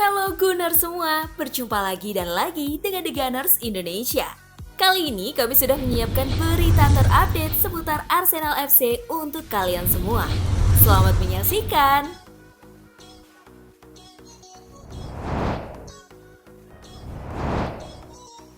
Halo Gunners semua, berjumpa lagi dan lagi dengan The Gunners Indonesia. Kali ini kami sudah menyiapkan berita terupdate seputar Arsenal FC untuk kalian semua. Selamat menyaksikan!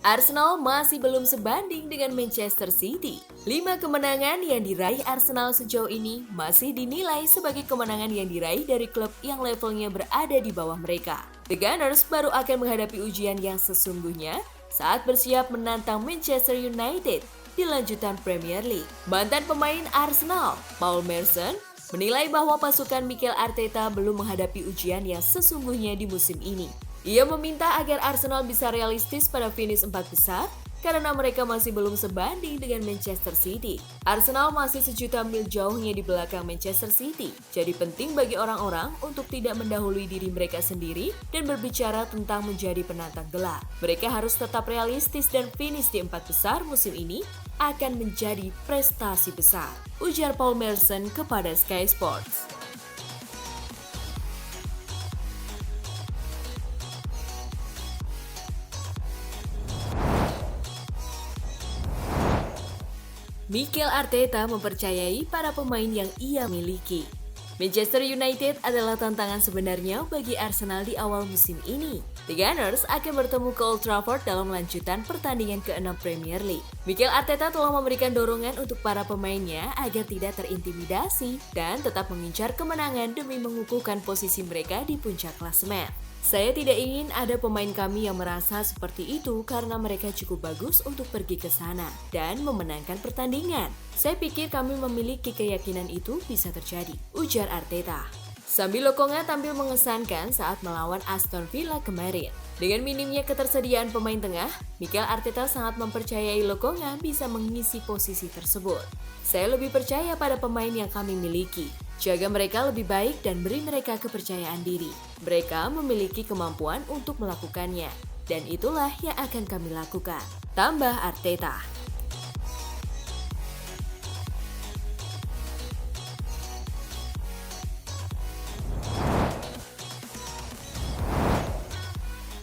Arsenal masih belum sebanding dengan Manchester City. 5 kemenangan yang diraih Arsenal sejauh ini masih dinilai sebagai kemenangan yang diraih dari klub yang levelnya berada di bawah mereka. The Gunners baru akan menghadapi ujian yang sesungguhnya saat bersiap menantang Manchester United di lanjutan Premier League. Mantan pemain Arsenal, Paul Merson, menilai bahwa pasukan Mikel Arteta belum menghadapi ujian yang sesungguhnya di musim ini. Ia meminta agar Arsenal bisa realistis pada finish 4 besar karena mereka masih belum sebanding dengan Manchester City. Arsenal masih sejuta mil jauhnya di belakang Manchester City, jadi penting bagi orang-orang untuk tidak mendahului diri mereka sendiri dan berbicara tentang menjadi penantang gelar. Mereka harus tetap realistis dan finish di 4 besar musim ini akan menjadi prestasi besar, ujar Paul Merson kepada Sky Sports. Mikel Arteta mempercayai para pemain yang ia miliki. Manchester United adalah tantangan sebenarnya bagi Arsenal di awal musim ini. The Gunners akan bertemu ke Old Trafford dalam lanjutan pertandingan ke-6 Premier League. Mikel Arteta telah memberikan dorongan untuk para pemainnya agar tidak terintimidasi dan tetap mengincar kemenangan demi mengukuhkan posisi mereka di puncak klasemen. Saya tidak ingin ada pemain kami yang merasa seperti itu karena mereka cukup bagus untuk pergi ke sana dan memenangkan pertandingan. Saya pikir kami memiliki keyakinan itu bisa terjadi, ujar Arteta. Sambil Lokonga tampil mengesankan saat melawan Aston Villa kemarin. Dengan minimnya ketersediaan pemain tengah, Mikel Arteta sangat mempercayai Lokonga bisa mengisi posisi tersebut. Saya lebih percaya pada pemain yang kami miliki. Jaga mereka lebih baik dan beri mereka kepercayaan diri. Mereka memiliki kemampuan untuk melakukannya. Dan itulah yang akan kami lakukan, tambah Arteta.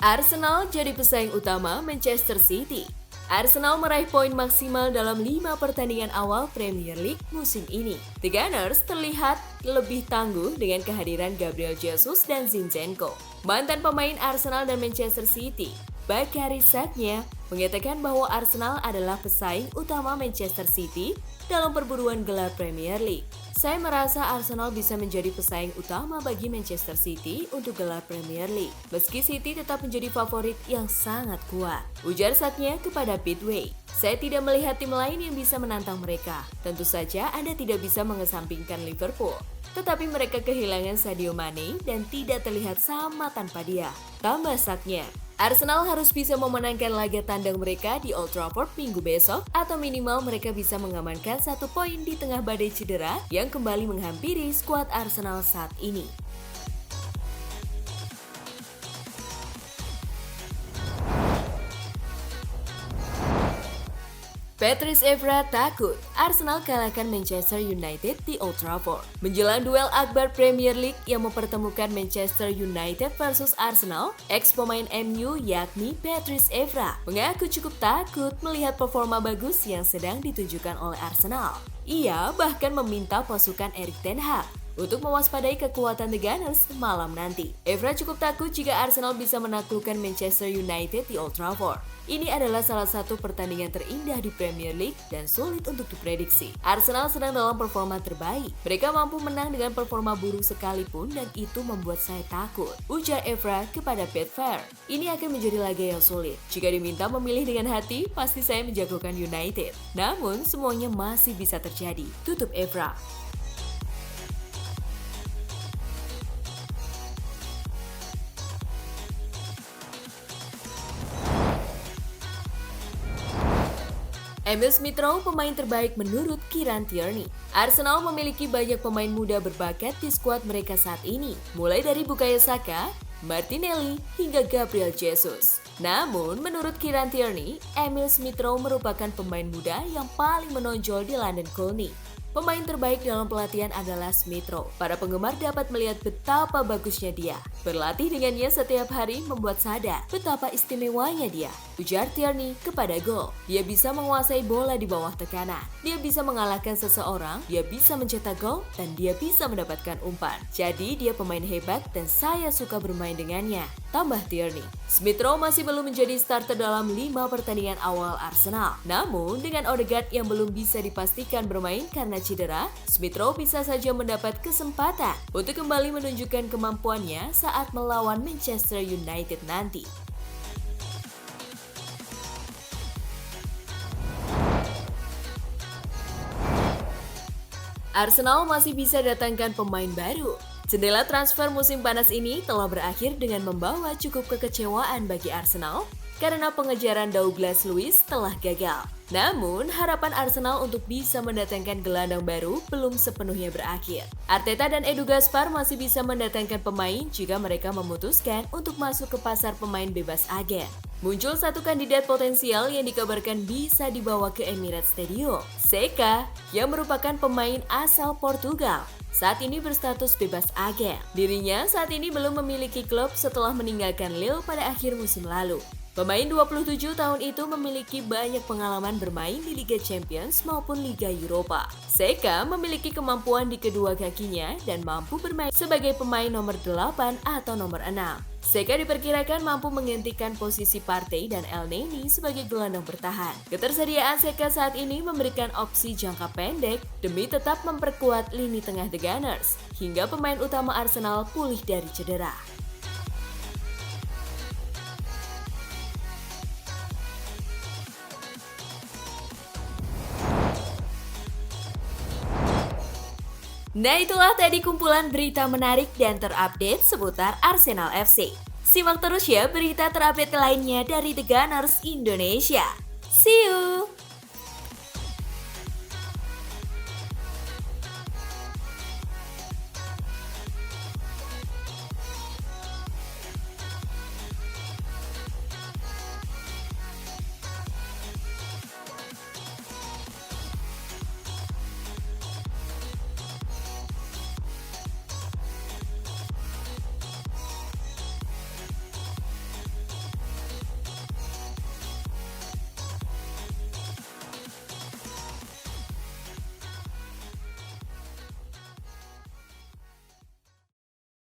Arsenal jadi pesaing utama Manchester City. Arsenal meraih poin maksimal dalam 5 pertandingan awal Premier League musim ini. The Gunners terlihat lebih tangguh dengan kehadiran Gabriel Jesus dan Zinchenko. Mantan pemain Arsenal dan Manchester City, Bakary Sagna, mengatakan bahwa Arsenal adalah pesaing utama Manchester City dalam perburuan gelar Premier League. Saya merasa Arsenal bisa menjadi pesaing utama bagi Manchester City untuk gelar Premier League, meski City tetap menjadi favorit yang sangat kuat, ujar Sagna kepada Pitway. Saya tidak melihat tim lain yang bisa menantang mereka. Tentu saja Anda tidak bisa mengesampingkan Liverpool, tetapi mereka kehilangan Sadio Mane dan tidak terlihat sama tanpa dia, tambah Sagna. Arsenal harus bisa memenangkan laga tandang mereka di Old Trafford minggu besok atau minimal mereka bisa mengamankan 1 poin di tengah badai cedera yang kembali menghampiri skuad Arsenal saat ini. Patrice Evra takut Arsenal kalahkan Manchester United di Old Trafford. Menjelang duel akbar Premier League yang mempertemukan Manchester United versus Arsenal, ex-pemain MU yakni Patrice Evra mengaku cukup takut melihat performa bagus yang sedang ditunjukkan oleh Arsenal. Ia bahkan meminta pasukan Erik ten Hag untuk mewaspadai kekuatan The Gunners malam nanti. Evra cukup takut jika Arsenal bisa menaklukkan Manchester United di Old Trafford. Ini adalah salah satu pertandingan terindah di Premier League dan sulit untuk diprediksi. Arsenal sedang dalam performa terbaik. Mereka mampu menang dengan performa buruk sekalipun dan itu membuat saya takut, ujar Evra kepada Betfair. Ini akan menjadi laga yang sulit. Jika diminta memilih dengan hati, pasti saya menjagokan United. Namun semuanya masih bisa terjadi, tutup Evra. Emil Smith-Rowe pemain terbaik menurut Kieran Tierney. Arsenal memiliki banyak pemain muda berbakat di skuad mereka saat ini, mulai dari Bukayo Saka, Martinelli, hingga Gabriel Jesus. Namun, menurut Kieran Tierney, Emil Smith-Rowe merupakan pemain muda yang paling menonjol di London Colney. Pemain terbaik dalam pelatihan adalah Smith Rowe. Para penggemar dapat melihat betapa bagusnya dia. Berlatih dengannya setiap hari membuat sadar betapa istimewanya dia, ujar Tierney kepada Goal. Dia bisa menguasai bola di bawah tekanan. Dia bisa mengalahkan seseorang, dia bisa mencetak gol, dan dia bisa mendapatkan umpan. Jadi dia pemain hebat dan saya suka bermain dengannya, tambah Tierney. Smith Rowe masih belum menjadi starter dalam 5 pertandingan awal Arsenal. Namun dengan Odegaard yang belum bisa dipastikan bermain karena cedera, Smith Rowe bisa saja mendapat kesempatan untuk kembali menunjukkan kemampuannya saat melawan Manchester United nanti. Arsenal masih bisa datangkan pemain baru. Jendela transfer musim panas ini telah berakhir dengan membawa cukup kekecewaan bagi Arsenal karena pengejaran Douglas Luiz telah gagal. Namun, harapan Arsenal untuk bisa mendatangkan gelandang baru belum sepenuhnya berakhir. Arteta dan Edu Gaspar masih bisa mendatangkan pemain jika mereka memutuskan untuk masuk ke pasar pemain bebas agen. Muncul satu kandidat potensial yang dikabarkan bisa dibawa ke Emirates Stadium, Seka, yang merupakan pemain asal Portugal. Saat ini berstatus bebas agen. Dirinya saat ini belum memiliki klub setelah meninggalkan Lille pada akhir musim lalu. Pemain 27 tahun itu memiliki banyak pengalaman bermain di Liga Champions maupun Liga Eropa. Seka memiliki kemampuan di kedua kakinya dan mampu bermain sebagai pemain nomor 8 atau nomor 6. Seka diperkirakan mampu menggantikan posisi Partey dan El Neni sebagai gelandang bertahan. Ketersediaan Seka saat ini memberikan opsi jangka pendek demi tetap memperkuat lini tengah The Gunners hingga pemain utama Arsenal pulih dari cedera. Nah, itulah tadi kumpulan berita menarik dan terupdate seputar Arsenal FC. Simak terus ya berita terupdate lainnya dari The Gunners Indonesia. See you!